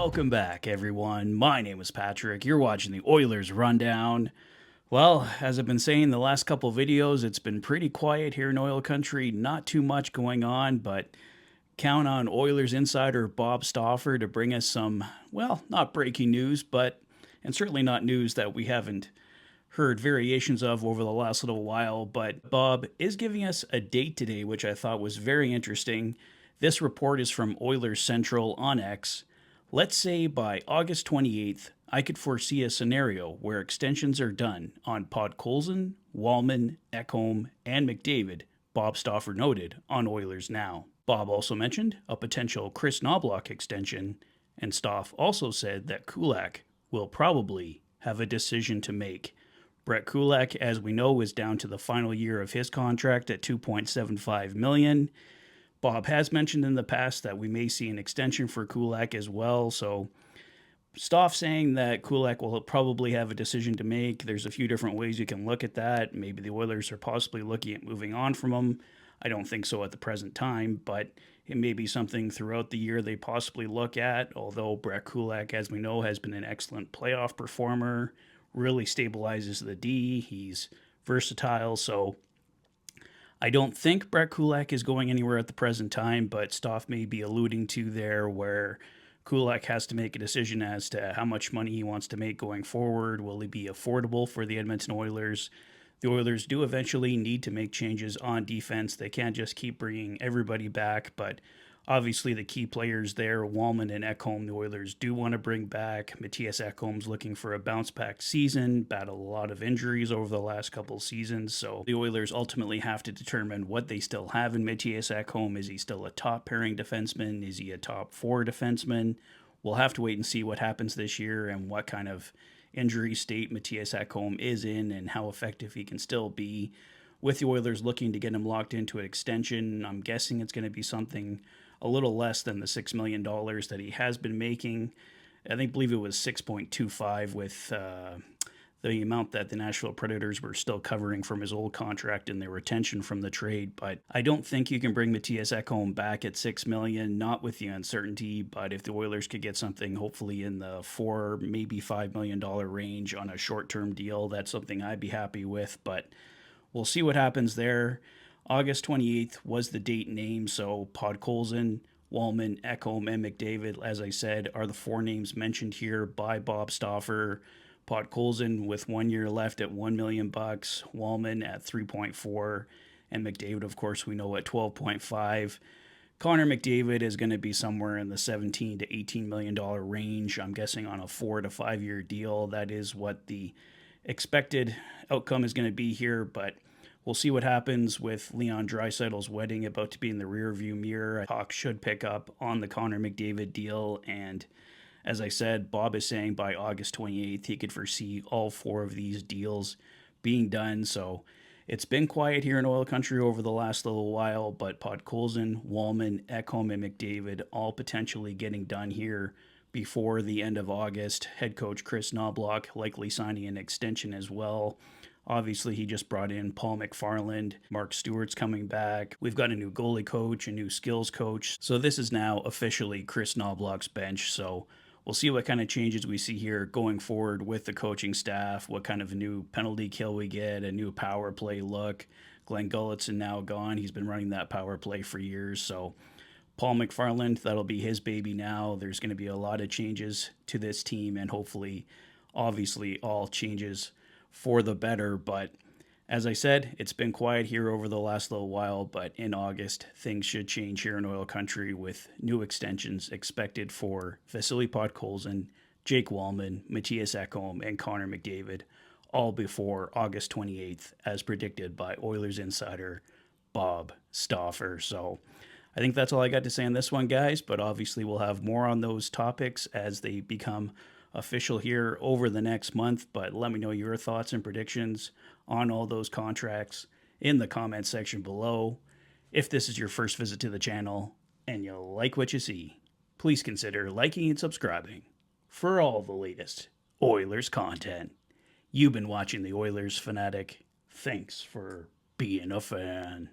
Welcome back, everyone. My name is Patrick. You're watching the Oilers Rundown. Well, as I've been saying the last couple videos, it's been pretty quiet here in oil country. Not too much going on, but count on Oilers insider Bob Stauffer to bring us some, well, not breaking news, and certainly not news that we haven't heard variations of over the last little while. But Bob is giving us a date today, which I thought was very interesting. This report is from Oilers Central on X. Let's say by August 28th, I could foresee a scenario where extensions are done on Podkolzin, Wallman, Ekholm, and McDavid, Bob Stauffer noted on Oilers Now. Bob also mentioned a potential Chris Knoblauch extension, and Stauf also said that Kulak will probably have a decision to make. Brett Kulak, as we know, is down to the final year of his contract at $2.75 million. Bob has mentioned in the past that we may see an extension for Kulak as well. So Stauf saying that Kulak will probably have a decision to make. There's a few different ways you can look at that. Maybe the Oilers are possibly looking at moving on from him. I don't think so at the present time, but it may be something throughout the year they possibly look at. Although Brett Kulak, as we know, has been an excellent playoff performer, really stabilizes the D. He's versatile, so I don't think Brett Kulak is going anywhere at the present time, but Stauf may be alluding to there where Kulak has to make a decision as to how much money he wants to make going forward. Will he be affordable for the Edmonton Oilers? The Oilers do eventually need to make changes on defense. They can't just keep bringing everybody back, but obviously the key players there, Wallman and Ekholm, the Oilers do want to bring back. Matthias Ekholm's looking for a bounce-back season, battled a lot of injuries over the last couple seasons, so the Oilers ultimately have to determine what they still have in Matthias Ekholm. Is he still a top-pairing defenseman? Is he a top-four defenseman? We'll have to wait and see what happens this year and what kind of injury state Matthias Ekholm is in and how effective he can still be. With the Oilers looking to get him locked into an extension, I'm guessing it's going to be something a little less than the $6 million that he has been making. I believe it was 6.25 with the amount that the Nashville Predators were still covering from his old contract and their retention from the trade. But I don't think you can bring Matthias Ekholm back at $6 million, not with the uncertainty. But if the Oilers could get something hopefully in the $4, maybe $5 million range on a short-term deal, that's something I'd be happy with. But we'll see what happens there. August 28th was the date named, so Podkolzin, Wallman, Ekholm, and McDavid, as I said, are the four names mentioned here by Bob Stauffer. Podkolzin with 1 year left at $1 million, Wallman at 3.4, and McDavid, of course, we know at 12.5. Connor McDavid is going to be somewhere in the $17 to $18 million range. I'm guessing on a 4 to 5 year deal. That is what the expected outcome is going to be here, but we'll see what happens with Leon Draisaitl's wedding about to be in the rearview mirror. Talk should pick up on the Connor McDavid deal, and as I said, Bob is saying by August 28th he could foresee all four of these deals being done. So it's been quiet here in oil country over the last little while, but Podkolzin, Wallman, Ekholm, and McDavid all potentially getting done here before the end of August. Head coach Chris Knoblauch likely signing an extension as well. Obviously, he just brought in Paul McFarland. Mark Stewart's coming back. We've got a new goalie coach, a new skills coach. So this is now officially Chris Knoblauch's bench. So we'll see what kind of changes we see here going forward with the coaching staff, what kind of a new penalty kill we get, a new power play look. Glenn Gulletson now gone. He's been running that power play for years. So Paul McFarland, that'll be his baby now. There's going to be a lot of changes to this team, and hopefully, obviously, all changes for the better. But as I said, it's been quiet here over the last little while, but in August, things should change here in oil country with new extensions expected for Vasily Podkolzin, Jake Wallman, Matthias Ekholm, and Connor McDavid, all before August 28th, as predicted by Oilers insider Bob Stauffer. So I think that's all I got to say on this one, guys, but obviously we'll have more on those topics as they become official here over the next month. But let me know your thoughts and predictions on all those contracts in the comment section below. If this is your first visit to the channel and you like what you see, please consider liking and subscribing for all the latest Oilers content. You've been watching the Oilers Fanatic. Thanks for being a fan.